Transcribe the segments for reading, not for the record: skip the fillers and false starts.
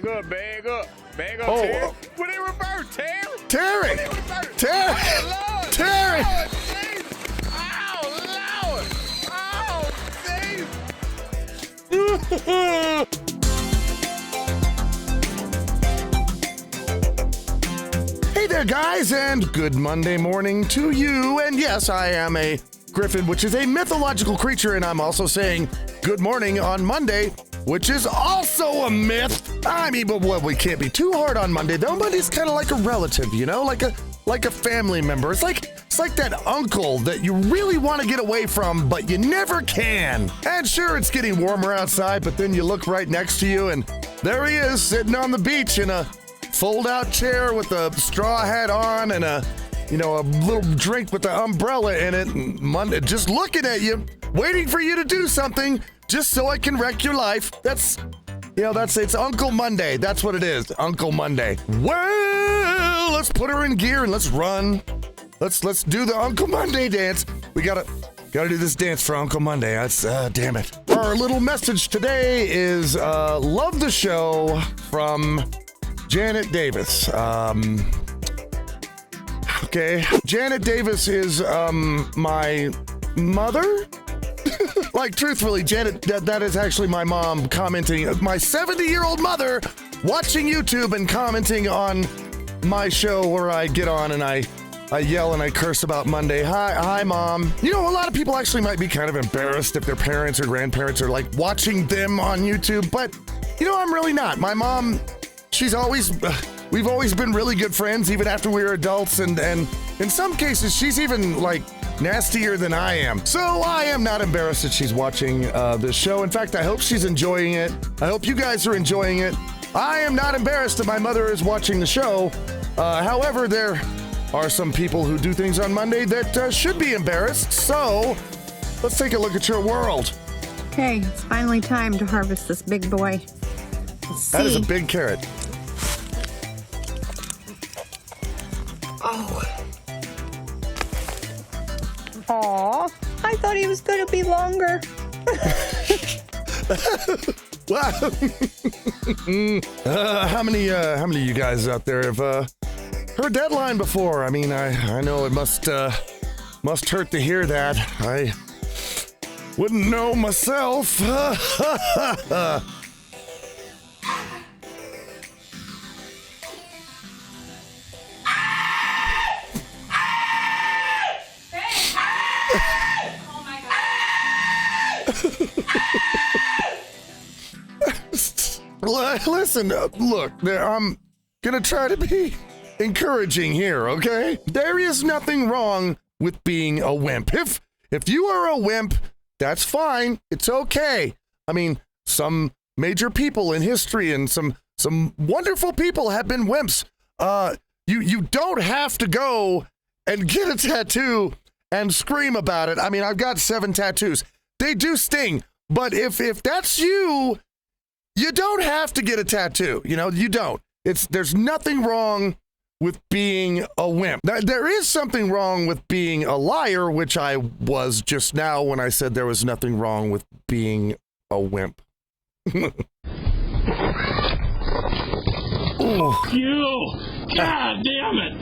bag up, Oh. Terry. What in reverse, Terry? Terry! What in reverse? Terry! Oh, Lord. Terry! Oh, Jesus. Oh, Lord. Oh, Jesus. Hey there, guys, and good Monday morning to you. And yes, I am a Gryphon, which is a mythological creature, and I'm also saying good morning on Monday, which is also a myth. I mean, but what, we can't be too hard on Monday, though. Monday's kind of like a relative, you know, like a family member. It's like that uncle that you really want to get away from, but you never can. And sure, it's getting warmer outside, but then you look right next to you, and there he is, sitting on the beach in a fold-out chair with a straw hat on and a little drink with the umbrella in it, and Monday, just looking at you, waiting for you to do something, just so I can wreck your life. It's Uncle Monday. That's what it is, Uncle Monday. Well, let's put her in gear and let's run. Let's do the Uncle Monday dance. We gotta do this dance for Uncle Monday. That's damn it. Our little message today is love the show from Janet Davis. Okay, Janet Davis is my mother. Like, truthfully, Janet, that is actually my mom commenting. My 70-year-old mother watching YouTube and commenting on my show where I get on and I yell and I curse about Monday. Hi, Mom. You know, a lot of people actually might be kind of embarrassed if their parents or grandparents are like watching them on YouTube, but you know, I'm really not. My mom, we've always been really good friends even after we were adults, and in some cases she's even like nastier than I am. So I am not embarrassed that she's watching this show. In fact, I hope she's enjoying it. I hope you guys are enjoying it. I am not embarrassed that my mother is watching the show. However, there are some people who do things on Monday that should be embarrassed. So let's take a look at your world. Okay, it's finally time to harvest this big boy. Let's see. That is a big carrot. Oh. Aw, I thought he was going to be longer. Wow. How many of you guys out there have heard that line before? I mean, I know it must hurt to hear that. I wouldn't know myself. Listen, look, I'm gonna try to be encouraging here, okay? There is nothing wrong with being a wimp. If you are a wimp, that's fine. It's okay. I mean, some major people in history and some wonderful people have been wimps. You don't have to go and get a tattoo and scream about it. I mean, I've got 7 tattoos. They do sting, but if that's you, you don't have to get a tattoo. You know, you don't. There's nothing wrong with being a wimp. There is something wrong with being a liar, which I was just now when I said there was nothing wrong with being a wimp. You! God damn it!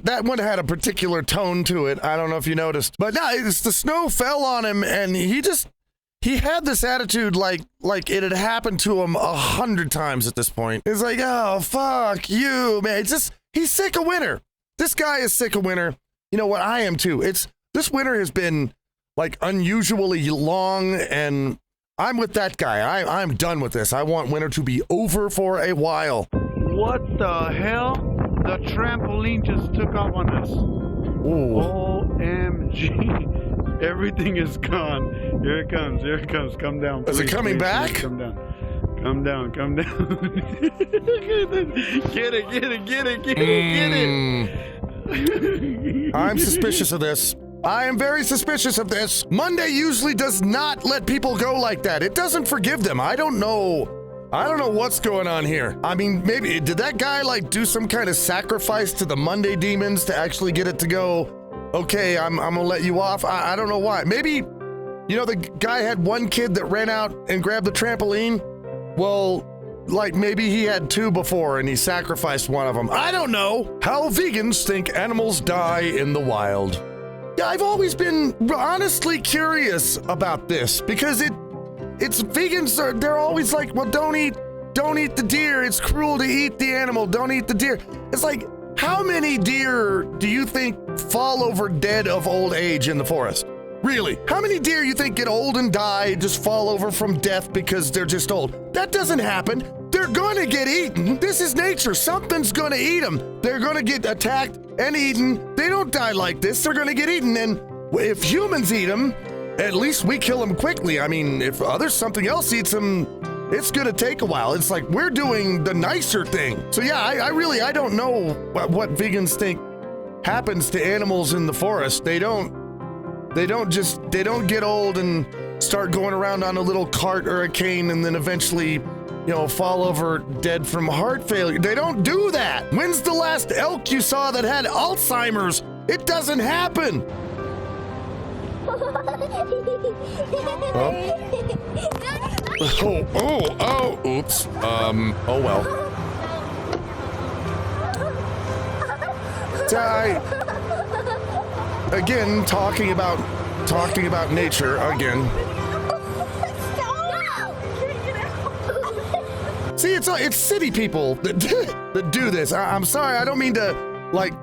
That one had a particular tone to it. I don't know if you noticed, but no, it's the snow fell on him, and he had this attitude like it had happened to him 100 times at this point. It's like, oh, fuck you, man. He's sick of winter. This guy is sick of winter. You know what? I am too. This winter has been like unusually long, and I'm with that guy. I'm done with this. I want winter to be over for a while. What the hell? The trampoline just took off on us. Ooh. OMG. Everything is gone. Here it comes. Come down. Is it coming back? Come down. Get it. I'm suspicious of this. I am very suspicious of this. Monday usually does not let people go like that. It doesn't forgive them. I don't know what's going on here. I mean, maybe, did that guy like do some kind of sacrifice to the Monday demons to actually get it to go, okay, I'm gonna let you off? I don't know why. Maybe You know, the guy had one kid that ran out and grabbed the trampoline? Well, like maybe he had two before and he sacrificed one of them. I don't know. How vegans think animals die in the wild. Yeah, I've always been honestly curious about this because it's vegans they're always like, well, don't eat the deer. It's cruel to eat the animal. Don't eat the deer. It's like, how many deer do you think fall over dead of old age in the forest? Really? How many deer you think get old and die, just fall over from death because they're just old? That doesn't happen. They're gonna get eaten. This is nature. Something's gonna eat them. They're gonna get attacked and eaten. They don't die like this. They're gonna get eaten. And if humans eat them, at least we kill them quickly. I mean, if something else eats them, it's gonna take a while. It's like we're doing the nicer thing. So yeah, I don't know what vegans think happens to animals in the forest. They don't get old and start going around on a little cart or a cane and then eventually, fall over dead from heart failure. They don't do that. When's the last elk you saw that had Alzheimer's? It doesn't happen. Oops. Oh well. Again, talking about nature again. See, it's city people that do this. I'm sorry, I don't mean to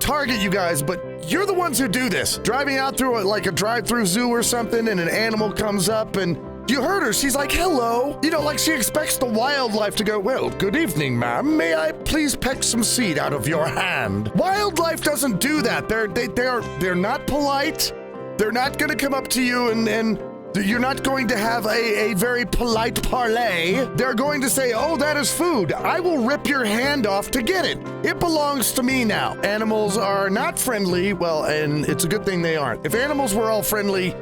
target you guys, but you're the ones who do this. Driving out through a drive-through zoo or something, and an animal comes up, and you heard her. She's like, "Hello," like she expects the wildlife to go, "Well, good evening, ma'am. May I please peck some seed out of your hand?" Wildlife doesn't do that. They're not polite. They're not going to come up to you and you're not going to have a very polite parley. They're going to say, "Oh, that is food. I will rip your hand off to get it. It belongs to me now." Animals are not friendly. Well, and it's a good thing they aren't. If animals were all friendly,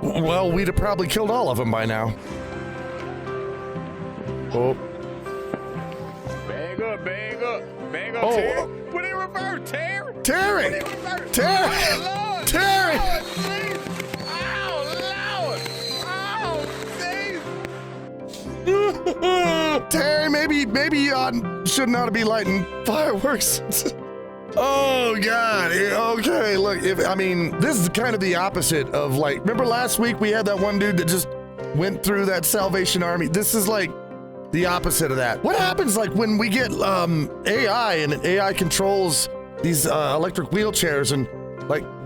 well, we'd have probably killed all of them by now. Oh. Bag up. Oh. Terry. Put it in reverse, Terry. Terry! Put it in reverse. Terry! Oh, Lord. Terry! Lord, please. Oh, Lord. Terry, maybe you shouldn't ought to be lighting fireworks. Oh God. Okay, look, this is kind of the opposite of remember last week we had that one dude that just went through that Salvation Army? This is the opposite of that. What happens when we get AI and AI controls these electric wheelchairs and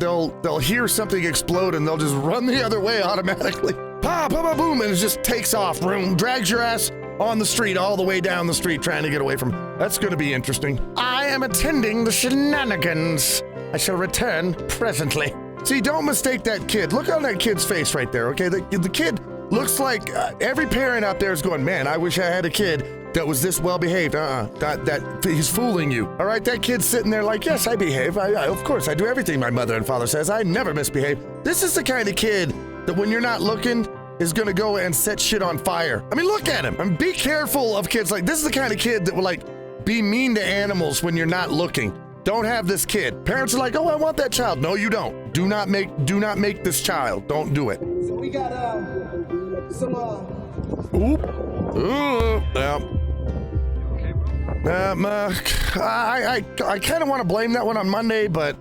they'll hear something explode and they'll just run the other way automatically. Boom, and it just takes off. Drags your ass on the street, all the way down the street, trying to get away from. That's going to be interesting. I am attending the shenanigans. I shall return presently. See, don't mistake that kid. Look on that kid's face right there, okay? The kid looks like every parent out there is going, "Man, I wish I had a kid that was this well behaved." That he's fooling you. All right, that kid's sitting there like, "Yes, I behave. Of course, I do everything my mother and father says. I never misbehave." This is the kind of kid that when you're not looking is gonna go and set shit on fire. Look at him. Be careful of kids this is the kind of kid that will be mean to animals when you're not looking. Don't have this kid. Parents are like, "Oh, I want that child." No, you don't. Do not make this child. Don't do it. So we got some Oop. Yeah. I kind of want to blame that one on Monday, but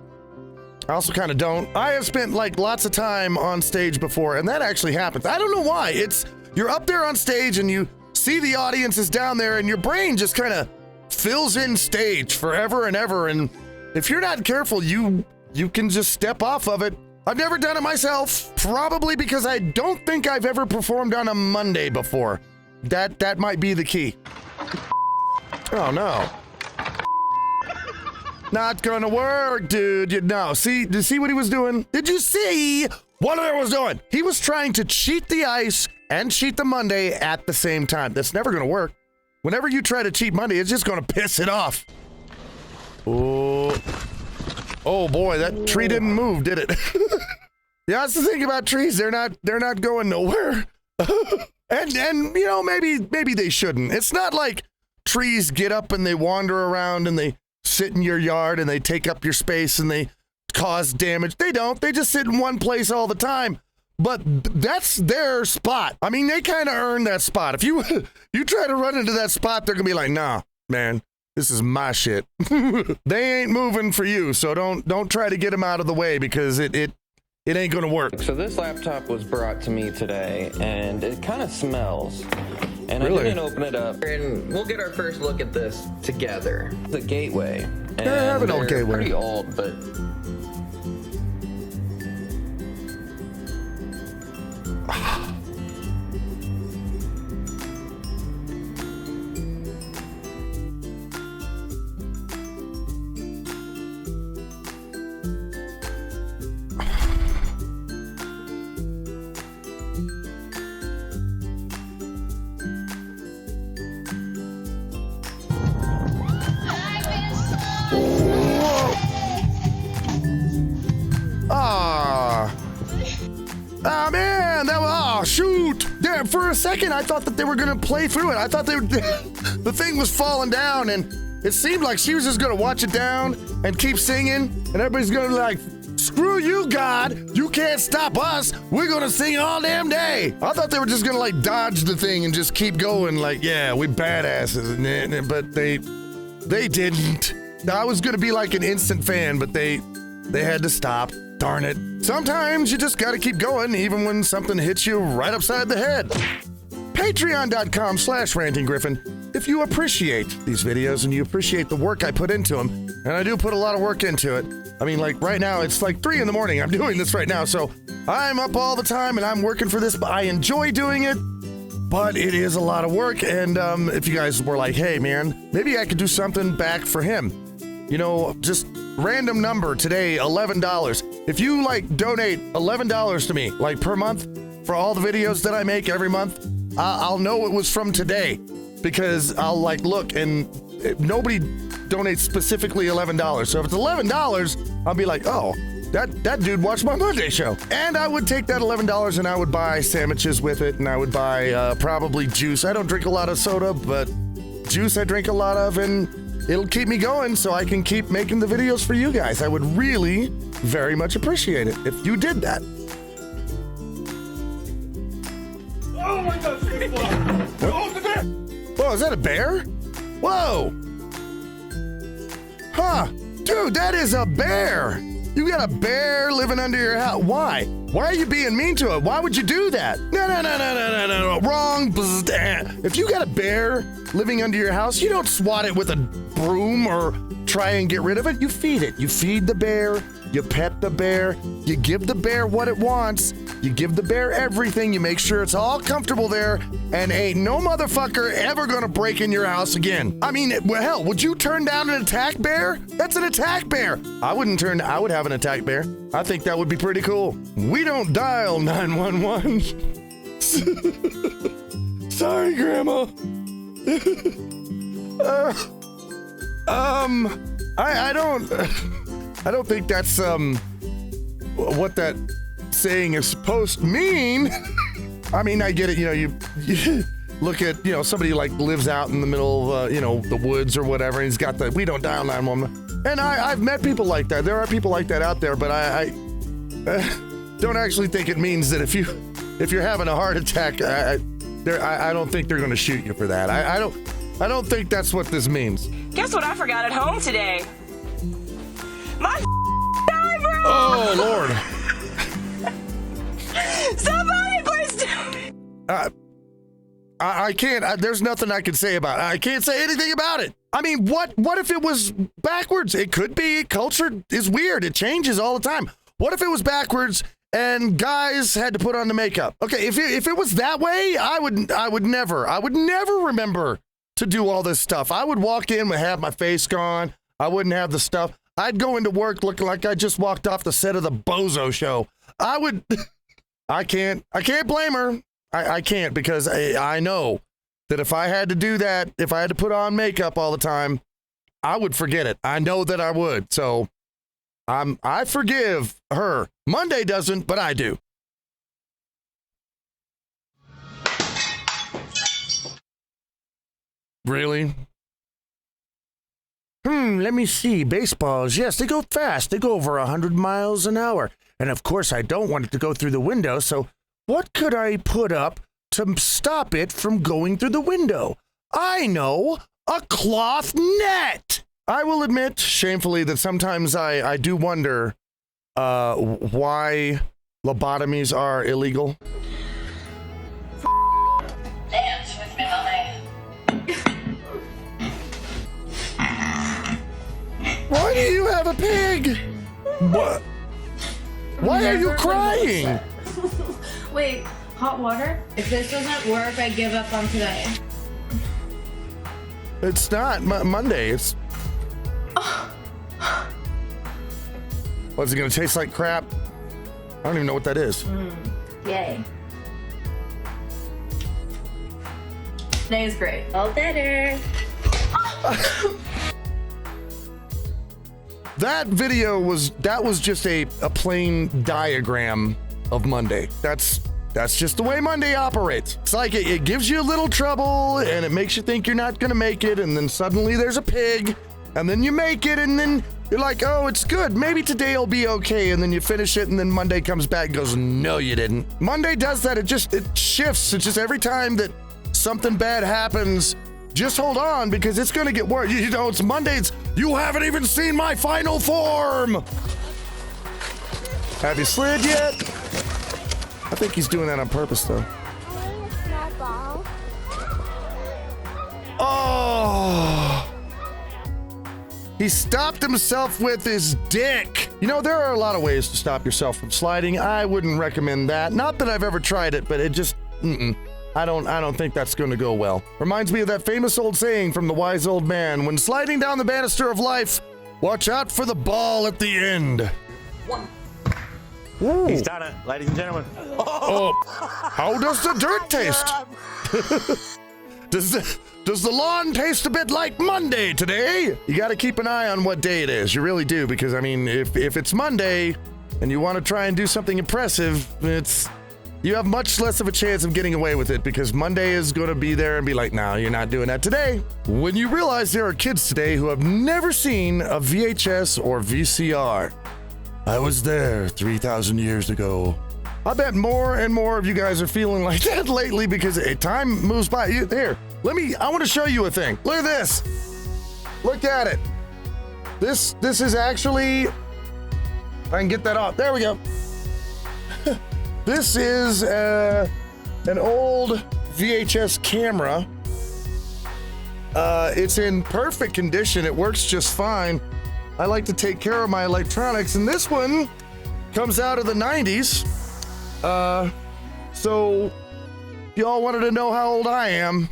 I also kind of don't. I have spent lots of time on stage before, and that actually happens. I don't know why. You're up there on stage and you see the audience is down there and your brain just kind of fills in stage forever and ever. And if you're not careful, you can just step off of it. I've never done it myself, probably because I don't think I've ever performed on a Monday before. That might be the key. Oh no. Not gonna work, dude. No, did you see what he was doing? Did you see what he was doing? He was trying to cheat the ice and cheat the Monday at the same time. That's never gonna work. Whenever you try to cheat Monday, it's just gonna piss it off. Oh boy, that tree didn't move, did it? Yeah, that's the thing about trees. They're not going nowhere. and maybe they shouldn't. It's not like trees get up and they wander around and they sit in your yard and they take up your space and they cause damage. They don't. They just sit in one place all the time. but that's their spot. I mean, they kind of earned that spot. If you you try to run into that spot, they're gonna be like, nah, man, this is my shit. They ain't moving for you, so don't try to get them out of the way because it ain't gonna work. So this laptop was brought to me today, and it kind of smells. And Really? I didn't open it up. And we'll get our first look at this together. The gateway. And Yeah, I have an old they're gateway. pretty old, but Ah, man, that was, oh, shoot. There, for a second, I thought that they were going to play through it. I thought the thing was falling down, and it seemed like she was just going to watch it down and keep singing, and everybody's going to be like, screw you, God. You can't stop us. We're going to sing all damn day. I thought they were just going to, like, dodge the thing and just keep going, like, yeah, we badasses, but they didn't. I was going to be like an instant fan, but they had to stop. Darn it. Sometimes you just gotta keep going even when something hits you right upside the head. Patreon.com/rantinggryphon. If you appreciate these videos and you appreciate the work I put into them, and I do put a lot of work into it. I mean, like right now, it's like 3 in the morning. I'm doing this right now, so I'm up all the time and I'm working for this, but I enjoy doing it. But it is a lot of work, and if you guys were like, hey man, maybe I could do something back for him. You know, just random number today, $11. If you like donate $11 to me, like per month, for all the videos that I make every month, I'll know it was from today because I'll like look and nobody donates specifically $11. So if it's $11, I'll be like, oh, that dude watched my Monday show. And I would take that $11 and I would buy sandwiches with it, and I would buy probably juice. I don't drink a lot of soda, but juice I drink a lot of, and it'll keep me going so I can keep making the videos for you guys. I would really very much appreciate it if you did that. Oh my God! Oh, the bear! Whoa, is that a bear? Whoa! Huh. Dude, that is a bear! You got a bear living under your house. Why? Why are you being mean to it? Why would you do that? No. Wrong. If you got a bear living under your house, you don't swat it with a broom or try and get rid of it. You feed it. You feed the bear. You pet the bear. You give the bear what it wants. You give the bear everything. You make sure it's all comfortable there. And ain't no motherfucker ever gonna break in your house again. I mean, well, hell, would you turn down an attack bear? That's an attack bear. I would have an attack bear. I think that would be pretty cool. We don't dial 911. Sorry, Grandma. I don't think that's what that saying is supposed to mean. I mean, I get it. You know, you look at, you know, somebody like lives out in the middle of you know, the woods or whatever, and he's got the we don't dial 911. And I've met people like that. There are people like that out there, but I don't actually think it means that if you're having a heart attack, I don't think they're going to shoot you for that. I don't think that's what this means. Guess what I forgot at home today? My eyebrow! Oh, Lord. Somebody please do it! I can't. There's nothing I can say about it. I can't say anything about it. I mean, what if it was backwards? It could be. Culture is weird. It changes all the time. What if it was backwards and guys had to put on the makeup? Okay, if it was that way, I would never remember to do all this stuff. I would walk in and have my face gone. I wouldn't have the stuff. I'd go into work looking like I just walked off the set of the Bozo show. I can't blame her. I can't, because I know that if I had to do that, if I had to put on makeup all the time, I would forget it. I know that I would. So I forgive her. Monday doesn't, but I do. Really? Let me see. Baseballs, yes, they go fast. They go over 100 miles an hour. And of course, I don't want it to go through the window, so what could I put up to stop it from going through the window? I know, a cloth net! I will admit, shamefully, that sometimes I do wonder why lobotomies are illegal. Dance with me, mommy. Why do you have a pig? What? Why are you crying? Wait, hot water? If this doesn't work, I give up on today. It's not Monday. It's. What's it gonna taste like? Crap. I don't even know what that is. Yay. Today is great. All better. That video was just a plain diagram of Monday. That's just the way Monday operates. It's like it gives you a little trouble and it makes you think you're not gonna make it, and then suddenly there's a pig, and then you make it, and then you're like, oh, it's good. Maybe today will be okay, and then you finish it, and then Monday comes back and goes, no, you didn't. Monday does that. It shifts. It's just every time that something bad happens, just hold on because it's gonna get worse. You know, it's Mondays. You haven't even seen my final form. Have you slid yet? I think he's doing that on purpose, though. Oh. He stopped himself with his dick. You know, there are a lot of ways to stop yourself from sliding. I wouldn't recommend that. Not that I've ever tried it, but it just, I don't think that's going to go well. Reminds me of that famous old saying from the wise old man, when sliding down the banister of life, watch out for the ball at the end. Ooh. He's done it, ladies and gentlemen. Oh, how does the dirt taste? Does the lawn taste a bit like Monday today? You got to keep an eye on what day it is. You really do, because I mean, if it's Monday and you want to try and do something impressive, you have much less of a chance of getting away with it, because Monday is going to be there and be like, no, you're not doing that today. When you realize there are kids today who have never seen a VHS or VCR. I was there 3,000 years ago. I bet more and more of you guys are feeling like that lately because time moves by. Here, I want to show you a thing. Look at this. Look at it. This is actually, if I can get that off. There we go. This is an old VHS camera. It's in perfect condition. It works just fine. I like to take care of my electronics, and this one comes out of the 90s. So if y'all wanted to know how old I am,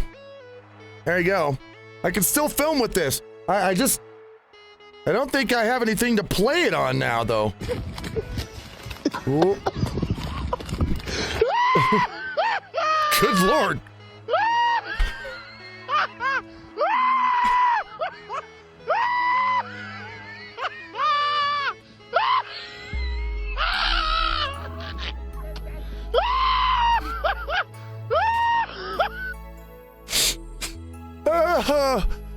there you go. I can still film with this. I don't think I have anything to play it on now, though. Good Lord.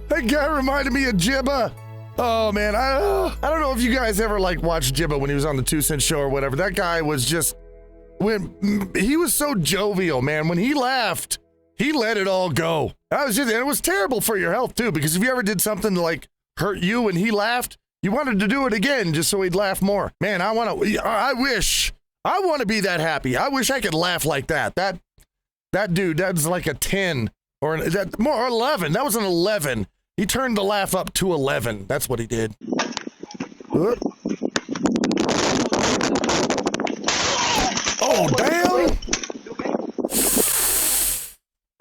That guy reminded me of Jibba. Oh man, I don't know if you guys ever watched Jibba when he was on the 2 Cent Show or whatever. That guy was just, when he was so jovial, man. When he laughed, he let it all go. And it was terrible for your health too, because if you ever did something to hurt you and he laughed, you wanted to do it again just so he'd laugh more. Man, I want to be that happy. I wish I could laugh like that. That dude, that's like a 10 or 11. That was an 11. He turned the laugh up to 11. That's what he did. Oh, damn!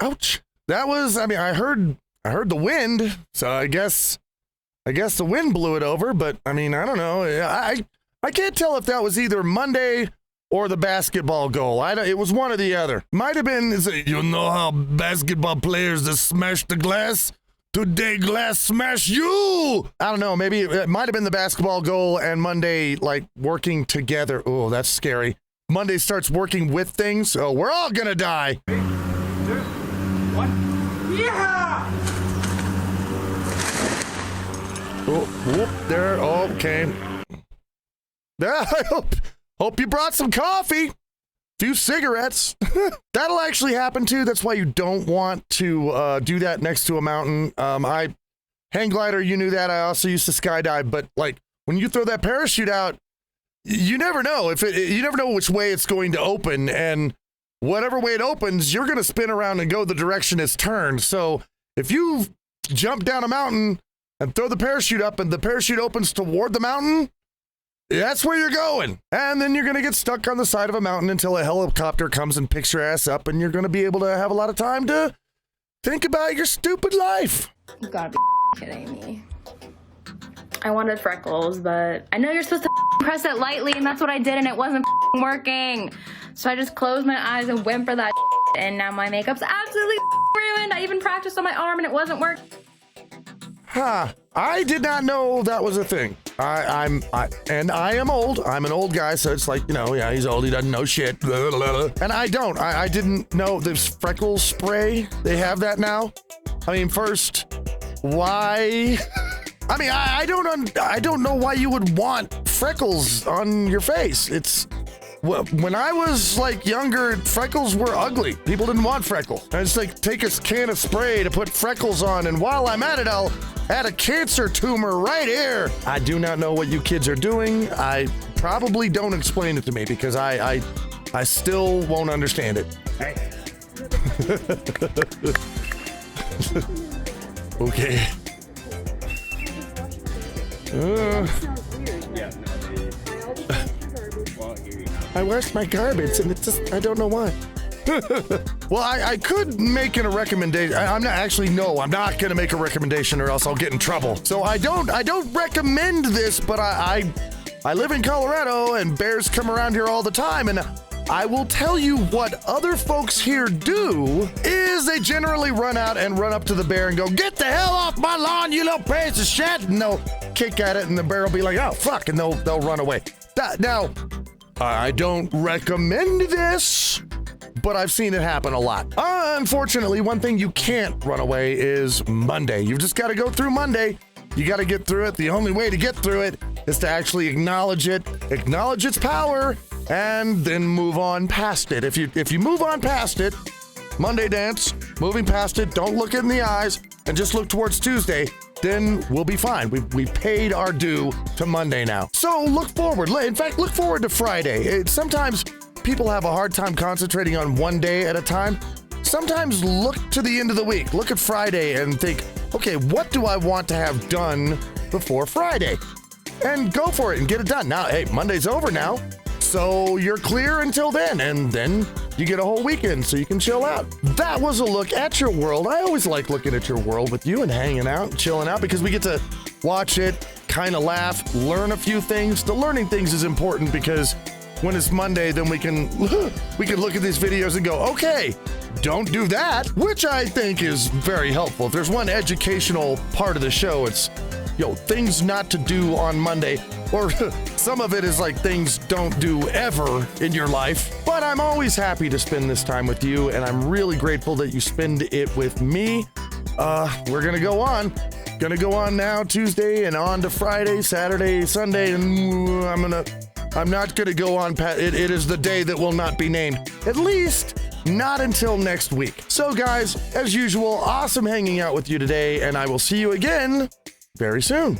Ouch. That was, I heard the wind, so I guess the wind blew it over, but I don't know. I can't tell if that was either Monday or the basketball goal. It was one or the other. Might have been, you know how basketball players that smash the glass? Today glass smash you! I don't know, maybe it might have been the basketball goal and Monday working together. Oh, that's scary. Monday starts working with things, so we're all gonna die. 3, 2, 1. Yeah! Oh, whoop, there, okay. Hope you brought some coffee, few cigarettes. That'll actually happen too. That's why you don't want to do that next to a mountain. I hang glider, you knew that. I also used to skydive, but like when you throw that parachute out, you never know you never know which way it's going to open, and whatever way it opens, you're going to spin around and go the direction it's turned. So if you jump down a mountain and throw the parachute up and the parachute opens toward the mountain, that's where you're going. And then you're going to get stuck on the side of a mountain until a helicopter comes and picks your ass up, and you're going to be able to have a lot of time to think about your stupid life. You gotta be kidding me. I wanted freckles, but I know you're supposed to press it lightly, and that's what I did, and it wasn't working. So I just closed my eyes and went for that, and now my makeup's absolutely ruined. I even practiced on my arm, and it wasn't working. Huh. I did not know that was a thing. And I am old. I'm an old guy, so it's like, you know, yeah, he's old. He doesn't know shit. And I don't. I didn't know there's freckle spray. They have that now. I mean, first, why? I mean, I don't know why you would want freckles on your face. It's when I was like younger, freckles were ugly. People didn't want freckles. I just like take a can of spray to put freckles on, and while I'm at it, I'll add a cancer tumor right here. I do not know what you kids are doing. I probably don't explain it to me because I still won't understand it. Okay. I washed my garbage and it's just, I don't know why. Well, I could make a recommendation. I'm not gonna make a recommendation or else I'll get in trouble. So I don't recommend this, but I live in Colorado and bears come around here all the time, and I will tell you what other folks here do is they generally run out and run up to the bear and go, "Get the hell off my lawn, you little piece of shit!" And they'll kick at it, and the bear will be like, "Oh fuck," and they'll run away. Now, I don't recommend this, but I've seen it happen a lot. Unfortunately, one thing you can't run away is Monday. You've just got to go through Monday. You got to get through it. The only way to get through it is to actually acknowledge it, acknowledge its power, and then move on past it. If you move on past it, Monday dance, moving past it, don't look it in the eyes, and just look towards Tuesday, then we'll be fine. We've paid our due to Monday now. So look forward. In fact, look forward to Friday. Sometimes people have a hard time concentrating on one day at a time. Sometimes look to the end of the week. Look at Friday and think, okay, what do I want to have done before Friday? And go for it and get it done. Now, hey, Monday's over now, so you're clear until then, and then you get a whole weekend so you can chill out. That was a look at your world. I always like looking at your world with you and hanging out and chilling out because we get to watch it, kind of laugh, learn a few things. The learning things is important because when it's Monday, then we can look at these videos and go, okay, don't do that, which I think is very helpful. If there's one educational part of the show, it's, things not to do on Monday, or some of it is like things don't do ever in your life. But I'm always happy to spend this time with you, and I'm really grateful that you spend it with me. We're gonna go on. Gonna go on now, Tuesday, and on to Friday, Saturday, Sunday, and I'm not gonna go on it is the day that will not be named. At least not until next week. So guys, as usual, awesome hanging out with you today, and I will see you again very soon.